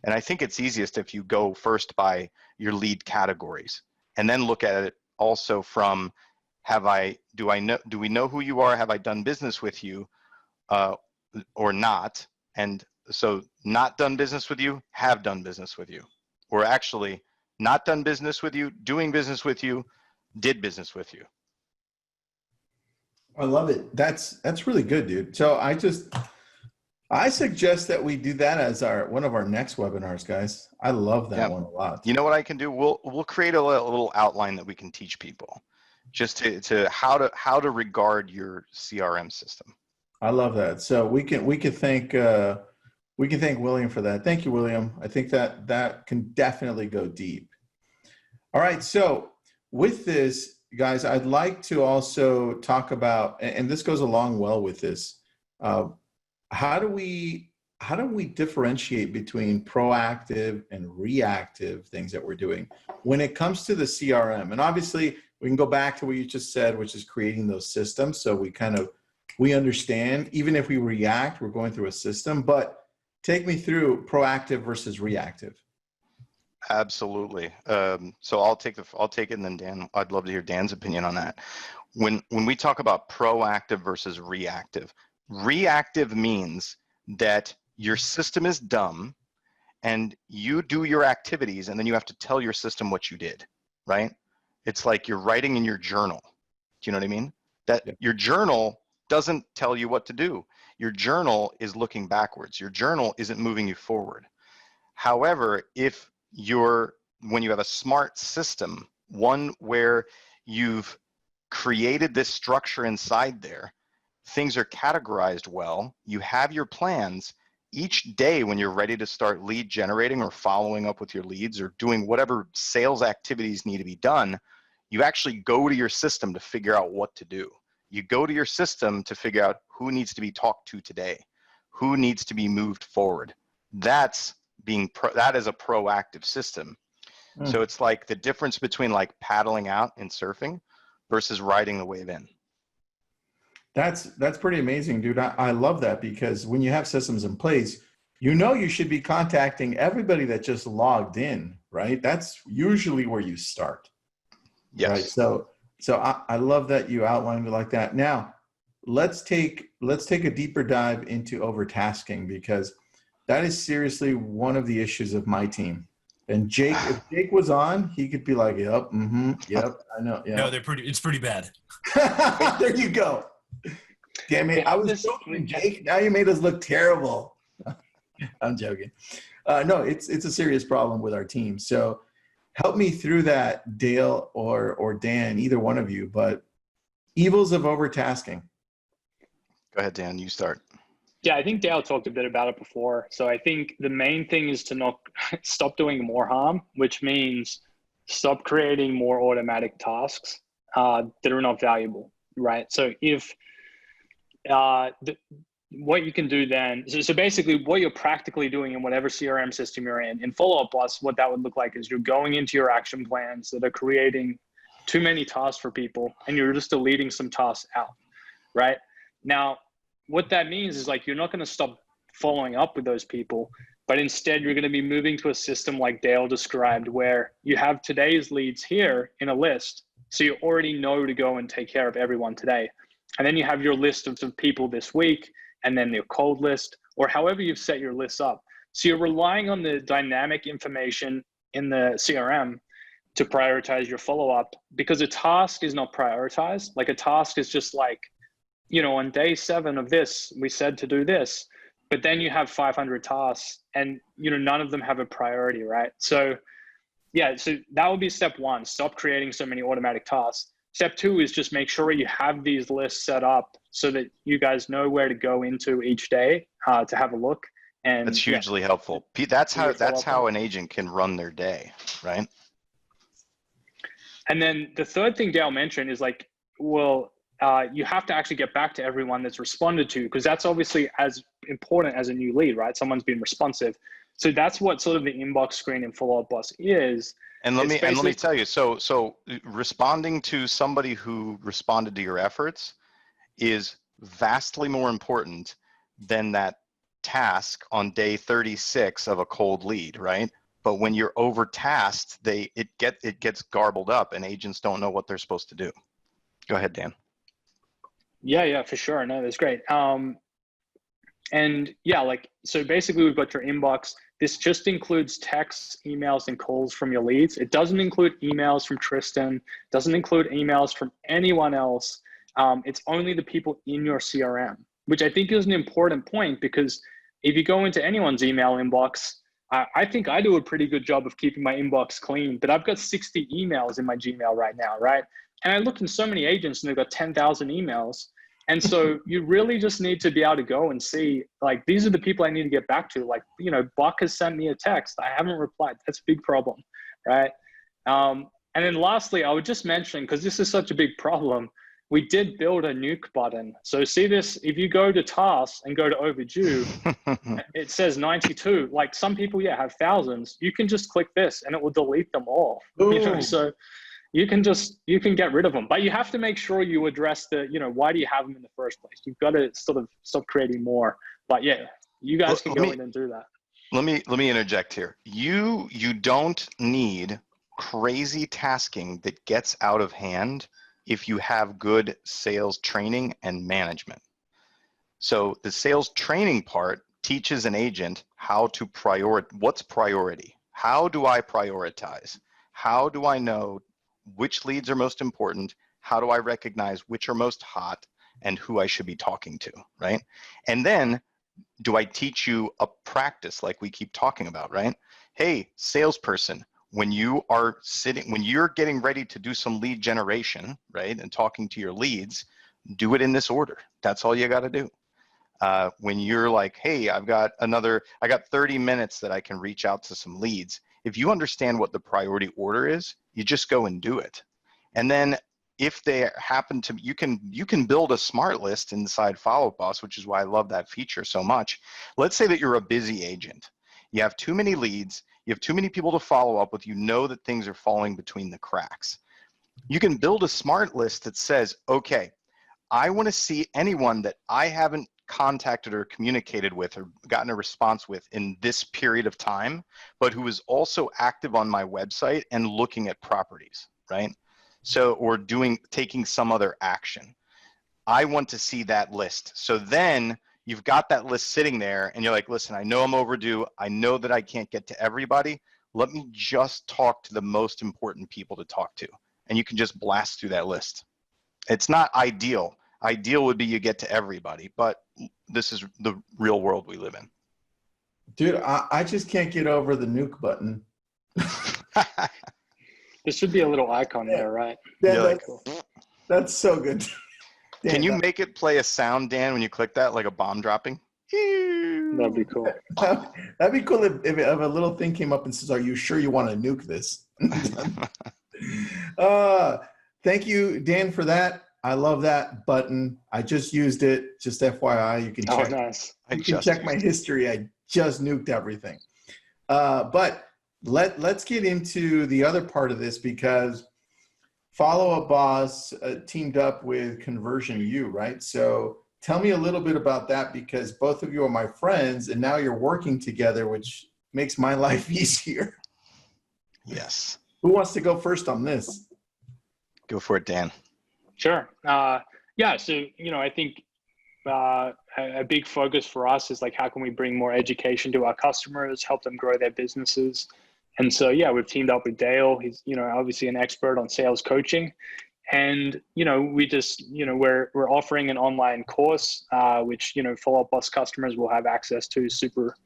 [SPEAKER 2] And I think it's easiest if you go first by your lead categories and then look at it also from, do we know who you are? Have I done business with you or not? And so not done business with you, have done business with you. Or actually not done business with you, doing business with you, did business with you.
[SPEAKER 1] I love it. That's really good, dude. So I suggest that we do that as one of our next webinars, guys. I love that one a lot.
[SPEAKER 2] You know what I can do? We'll create a little outline that we can teach people just to how to regard your CRM system.
[SPEAKER 1] I love that. So we can thank William for that. Thank you, William. I think that can definitely go deep. All right. So with this, guys, I'd like to also talk about, and this goes along well with this. How do we differentiate between proactive and reactive things that we're doing when it comes to the CRM? And obviously, we can go back to what you just said, which is creating those systems. So we understand, even if we react, we're going through a system. But take me through proactive versus reactive.
[SPEAKER 2] Absolutely. So I'll take it, and then Dan, I'd love to hear Dan's opinion on that. When we talk about proactive versus reactive means that your system is dumb and you do your activities and then you have to tell your system what you did, right? It's like you're writing in your journal. Do you know what I mean? Your journal doesn't tell you what to do. Your journal is looking backwards. Your journal isn't moving you forward. However, when you have a smart system, one where you've created this structure inside there, things are categorized well, you have your plans. Each day when you're ready to start lead generating or following up with your leads or doing whatever sales activities need to be done, you actually go to your system to figure out what to do. You go to your system to figure out who needs to be talked to today, who needs to be moved forward. That is a proactive system. So it's like the difference between like paddling out and surfing versus riding the wave in.
[SPEAKER 1] That's pretty amazing, dude. I love that, because when you have systems in place, you should be contacting everybody that just logged in, right? That's usually where you start.
[SPEAKER 2] Yes.
[SPEAKER 1] Right. So I love that you outlined it like that. Now, let's take a deeper dive into overtasking, because that is seriously one of the issues of my team. And Jake, if Jake was on, he could be like, yep, yep, I know. Yeah.
[SPEAKER 4] No, it's pretty bad.
[SPEAKER 1] There you go. Damn it. I was joking, Jake. Now you made us look terrible. I'm joking. No, it's a serious problem with our team. So help me through that, Dale or Dan, either one of you, but evils of overtasking.
[SPEAKER 2] Go ahead, Dan, you start.
[SPEAKER 3] Yeah, I think Dale talked a bit about it before. So I think the main thing is to not stop doing more harm, which means stop creating more automatic tasks that are not valuable, right? So if what you can do then, so basically what you're practically doing in whatever CRM system you're in FollowUp Boss, what that would look like is you're going into your action plans that are creating too many tasks for people, and you're just deleting some tasks out, right? Now, what that means is like, you're not going to stop following up with those people, but instead you're going to be moving to a system like Dale described, where you have today's leads here in a list. So you already know to go and take care of everyone today. And then you have your list of some people this week, and then your cold list, or however you've set your lists up. So you're relying on the dynamic information in the CRM to prioritize your follow-up, because a task is not prioritized. Like a task is just like, on day 7 of this, we said to do this, but then you have 500 tasks and, none of them have a priority, right? So yeah, so that would be step 1, stop creating so many automatic tasks. Step 2 is just make sure you have these lists set up so that you guys know where to go into each day to have a look. And
[SPEAKER 2] that's hugely helpful. That's how an agent can run their day, right?
[SPEAKER 3] And then the third thing Dale mentioned is like, you have to actually get back to everyone that's responded to, because that's obviously as important as a new lead, right? Someone's been responsive. So that's what sort of the inbox screen in FollowUp Boss is.
[SPEAKER 2] And let me tell you, so responding to somebody who responded to your efforts is vastly more important than that task on day 36 of a cold lead, right? But when you're overtasked, it gets garbled up, and agents don't know what they're supposed to do. Go ahead, Dan.
[SPEAKER 3] Yeah, for sure. No, that's great. And yeah, so basically we've got your inbox. This just includes texts, emails, and calls from your leads. It doesn't include emails from Tristan, doesn't include emails from anyone else. It's only the people in your CRM, which I think is an important point, because if you go into anyone's email inbox, I think I do a pretty good job of keeping my inbox clean, but I've got 60 emails in my Gmail right now, right? And I look in so many agents and they've got 10,000 emails. And so you really just need to be able to go and see, like, these are the people I need to get back to. Like, Buck has sent me a text, I haven't replied. That's a big problem, right? And then lastly, I would just mention, because this is such a big problem, we did build a nuke button. So see this, if you go to tasks and go to overdue, it says 92. Like some people, have thousands. You can just click this and it will delete them all. So you can get rid of them, but you have to make sure you address the, why do you have them in the first place? You've got to sort of stop creating more. But yeah, you guys can go in and do that.
[SPEAKER 2] Let me interject here. You don't need crazy tasking that gets out of hand if you have good sales training and management. So the sales training part teaches an agent how to what's priority. How do I prioritize? How do I know which leads are most important? How do I recognize which are most hot? and who I should be talking to, right? And then do I teach you a practice like we keep talking about, right? Hey, salesperson, when you're getting ready to do some lead generation, right, and talking to your leads, do it in this order. That's all you got to do. When you're like, hey, I got 30 minutes that I can reach out to some leads. If you understand what the priority order is, you just go and do it. And then if they happen to, you can build a smart list inside FollowUp Boss, which is why I love that feature so much. Let's say that you're a busy agent. You have too many leads. You have too many people to follow up with. You know that things are falling between the cracks. You can build a smart list that says, okay, I want to see anyone that I haven't contacted or communicated with or gotten a response with in this period of time, but who is also active on my website and looking at properties, right? So, or taking some other action. I want to see that list. So then you've got that list sitting there and you're like, listen, I know I'm overdue. I know that I can't get to everybody. Let me just talk to the most important people to talk to. And you can just blast through that list. It's not ideal. Ideal would be you get to everybody, but this is the real world we live in.
[SPEAKER 1] Dude, I just can't get over the nuke button.
[SPEAKER 3] There should be a little icon there, right?
[SPEAKER 1] Yeah,
[SPEAKER 3] Cool.
[SPEAKER 1] That's so good. Dan,
[SPEAKER 2] can you make it play a sound, Dan, when you click that, like a bomb dropping?
[SPEAKER 3] That'd be cool.
[SPEAKER 1] That'd be cool if a little thing came up and says, are you sure you want to nuke this? Thank you, Dan, for that. I love that button. I just used it. Just FYI, you can check.
[SPEAKER 3] Nice.
[SPEAKER 1] You can check my history. I just nuked everything. But let's get into the other part of this, because FollowUp Boss teamed up with Conversion U, right? So tell me a little bit about that, because both of you are my friends and now you're working together, which makes my life easier.
[SPEAKER 2] Yes.
[SPEAKER 1] Who wants to go first on this?
[SPEAKER 2] Go for it, Dan.
[SPEAKER 3] Sure. Yeah. So, I think a big focus for us is like, how can we bring more education to our customers, help them grow their businesses? And so, yeah, we've teamed up with Dale. He's, obviously an expert on sales coaching. And, we just, we're offering an online course, which, FollowUp Boss customers will have access to super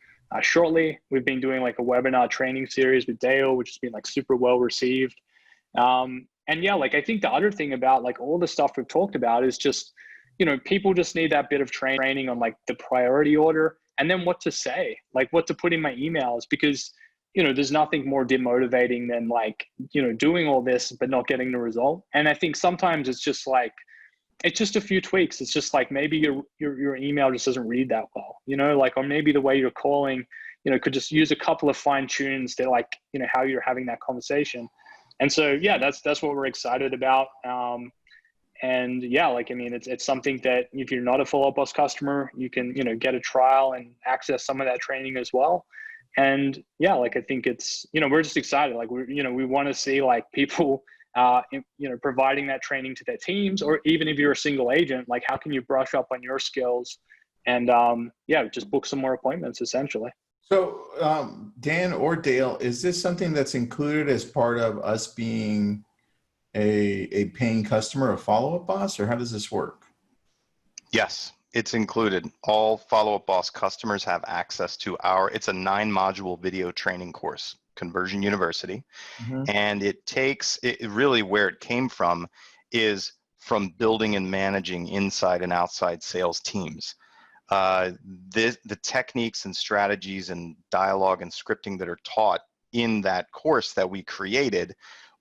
[SPEAKER 3] shortly. We've been doing like a webinar training series with Dale, which has been like super well received. And yeah, like I think the other thing about like all the stuff we've talked about is just, people just need that bit of training on like the priority order, and then what to say, like what to put in my emails, because, there's nothing more demotivating than like, doing all this, but not getting the result. And I think sometimes it's just like, it's just a few tweaks. It's just like, maybe your email just doesn't read that well, like, or maybe the way you're calling, could just use a couple of fine tunes to like, how you're having that conversation. And so, yeah, that's what we're excited about. And yeah, like, I mean, it's something that if you're not a FollowUp Boss customer, you can, get a trial and access some of that training as well. And yeah, like, I think it's, we're just excited. Like, we want to see like people, providing that training to their teams, or even if you're a single agent, like how can you brush up on your skills and yeah, just book some more appointments essentially.
[SPEAKER 1] So Dan or Dale, is this something that's included as part of us being a paying customer of FollowUp Boss, or how does this work?
[SPEAKER 2] Yes, it's included. All FollowUp Boss customers have access to it's a 9-module video training course, Conversion University. Mm-hmm. And it really, where it came from is from building and managing inside and outside sales teams. The techniques and strategies and dialogue and scripting that are taught in that course that we created,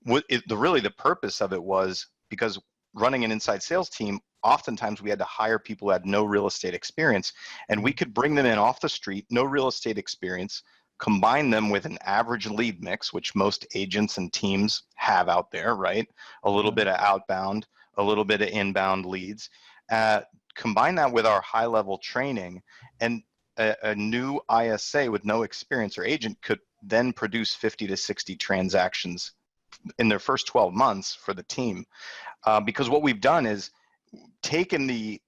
[SPEAKER 2] the purpose of it was because running an inside sales team, oftentimes we had to hire people who had no real estate experience, and we could bring them in off the street, no real estate experience, combine them with an average lead mix, which most agents and teams have out there, right? A little bit of outbound, a little bit of inbound leads. Combine that with our high-level training, and a new ISA with no experience or agent could then produce 50 to 60 transactions in their first 12 months for the team. Because what we've done is taken the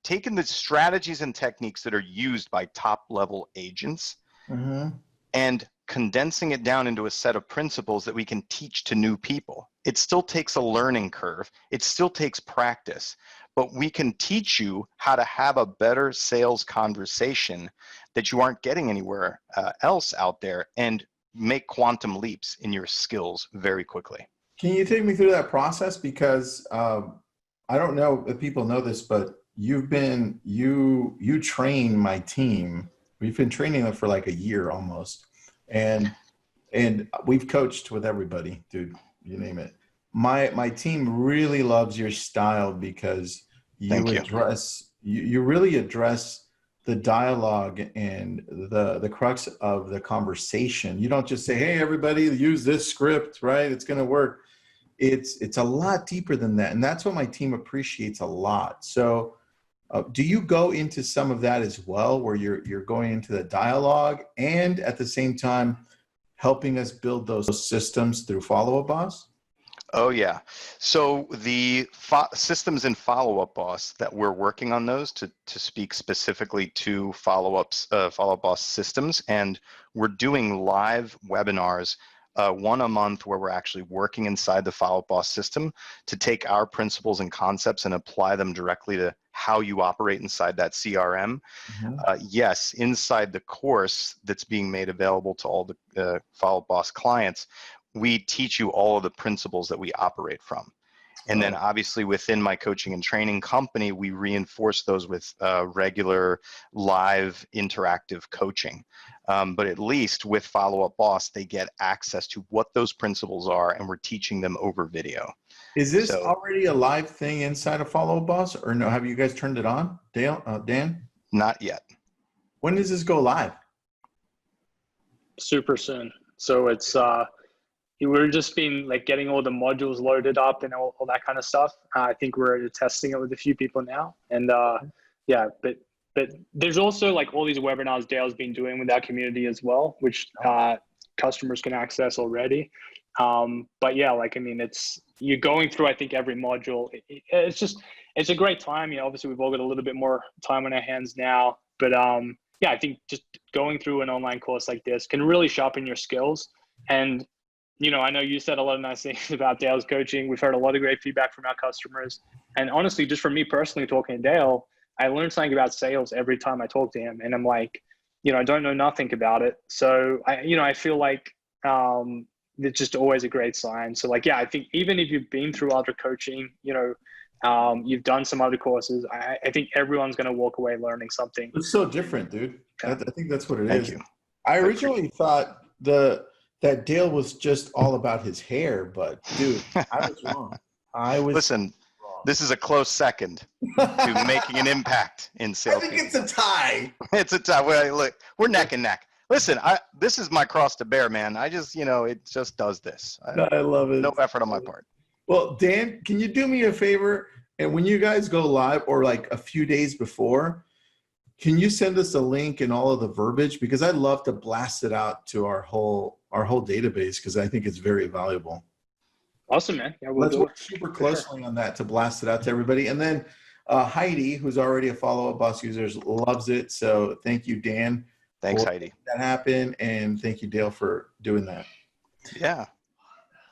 [SPEAKER 2] strategies and techniques that are used by top-level agents, mm-hmm. and condensing it down into a set of principles that we can teach to new people. It still takes a learning curve. It still takes practice. but we can teach you how to have a better sales conversation that you aren't getting anywhere else out there, and make quantum leaps in your skills very quickly.
[SPEAKER 1] Can you take me through that process? Because I don't know if people know this, but you train my team. We've been training them for like a year almost. And we've coached with everybody, dude, you name it. My team really loves your style because you really address the dialogue and the crux of the conversation. You don't just say, hey, everybody use this script, right? It's going to work. It's a lot deeper than that. And that's what my team appreciates a lot. So do you go into some of that as well, where you're going into the dialogue and at the same time helping us build those systems through FollowUp Boss?
[SPEAKER 2] Oh yeah. So the systems in FollowUp Boss that we're working on those to speak specifically to FollowUp Boss systems, and we're doing live webinars, one a month, where we're actually working inside the FollowUp Boss system to take our principles and concepts and apply them directly to how you operate inside that CRM.
[SPEAKER 1] Mm-hmm.
[SPEAKER 2] Yes, inside the course that's being made available to all the FollowUp Boss clients, we teach you all of the principles that we operate from. And then obviously within my coaching and training company, we reinforce those with regular live interactive coaching. But at least with FollowUp Boss, they get access to what those principles are, and we're teaching them over video.
[SPEAKER 1] Is this already a live thing inside of FollowUp Boss, or no? Have you guys turned it on, Dan?
[SPEAKER 2] Not yet.
[SPEAKER 1] When does this go live?
[SPEAKER 3] Super soon. So it's we're just been like getting all the modules loaded up and all that kind of stuff. I think we're testing it with a few people now, and yeah, but there's also like all these webinars Dale's been doing with our community as well, which customers can access already. But yeah, like, I mean, you're going through, I think, every module. It's a great time. You know, obviously we've all got a little bit more time on our hands now, but yeah, I think just going through an online course like this can really sharpen your skills. And, you know, I know you said a lot of nice things about Dale's coaching. We've heard a lot of great feedback from our customers. And honestly, just from me personally talking to Dale, I learned something about sales every time I talk to him. And I'm like, you know, I don't know nothing about it. So I feel like it's just always a great sign. So like, yeah, I think even if you've been through other coaching, you know, you've done some other courses, I think everyone's going to walk away learning something.
[SPEAKER 1] It's so different, dude. I think that's what it
[SPEAKER 2] Thank
[SPEAKER 1] is.
[SPEAKER 2] you.
[SPEAKER 1] I originally thought that Dale was just all about his hair, but dude, I was wrong.
[SPEAKER 2] Listen, this is a close second to making an impact in sales.
[SPEAKER 1] I think it's a tie.
[SPEAKER 2] It's a tie. We're neck and neck. Listen, this is my cross to bear, man. I just, you know, it just does this.
[SPEAKER 1] I love it.
[SPEAKER 2] No effort on my part.
[SPEAKER 1] Well, Dan, can you do me a favor? And when you guys go live, or like a few days before, can you send us a link and all of the verbiage? Because I'd love to blast it out to our whole database, because I think it's very valuable.
[SPEAKER 3] Awesome, man. Yeah,
[SPEAKER 1] let's work super closely on that to blast it out to everybody. And then Heidi, who's already a FollowUp Boss user, loves it. So thank you, Dan.
[SPEAKER 2] Thanks, Heidi.
[SPEAKER 1] That happened, and thank you, Dale, for doing that.
[SPEAKER 2] Yeah.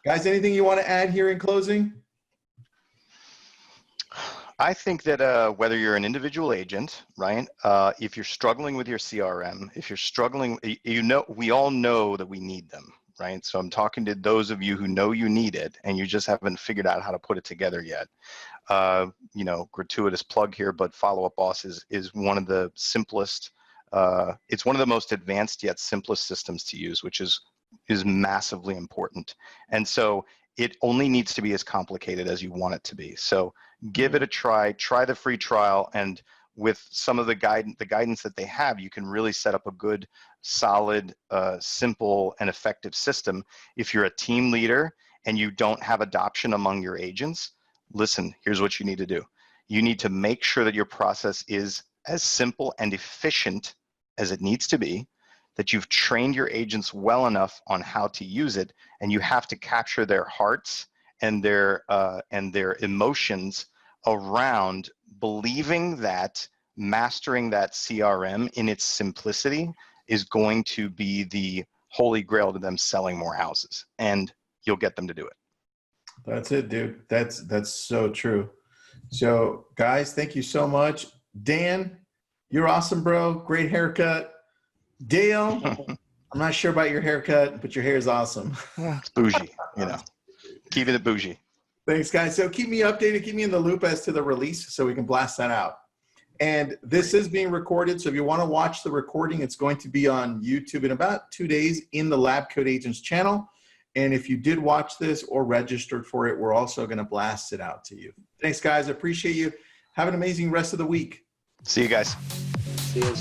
[SPEAKER 1] Guys, anything you want to add here in closing?
[SPEAKER 2] I think that whether you're an individual agent, right? If you're struggling with your CRM, if you're struggling, you know, we all know that we need them, right? So I'm talking to those of you who know you need it, and you just haven't figured out how to put it together yet. You know, gratuitous plug here, but FollowUp Boss is one of the simplest. It's one of the most advanced yet simplest systems to use, which is massively important. And so it only needs to be as complicated as you want it to be. So give it a try the free trial, and with some of the guidance that they have, you can really set up a good, solid, simple, and effective system. If you're a team leader and you don't have adoption among your agents, listen, here's what you need to do. You need to make sure that your process is as simple and efficient as it needs to be, that you've trained your agents well enough on how to use it, and you have to capture their hearts and their emotions around believing that mastering that CRM in its simplicity is going to be the holy grail to them selling more houses, and you'll get them to do it.
[SPEAKER 1] That's it, dude. That's so true. So guys, thank you so much. Dan, you're awesome, bro. Great haircut. Dale, I'm not sure about your haircut, but your hair is awesome.
[SPEAKER 2] It's bougie, you know, keeping it bougie.
[SPEAKER 1] Thanks, guys. So keep me updated, keep me in the loop as to the release so we can blast that out. And this is being recorded, so if you want to watch the recording, it's going to be on YouTube in about 2 days in the Lab Code Agents channel. And if you did watch this or registered for it, we're also going to blast it out to you. Thanks, guys. I appreciate you. Have an amazing rest of the week.
[SPEAKER 2] See you guys.
[SPEAKER 3] See you.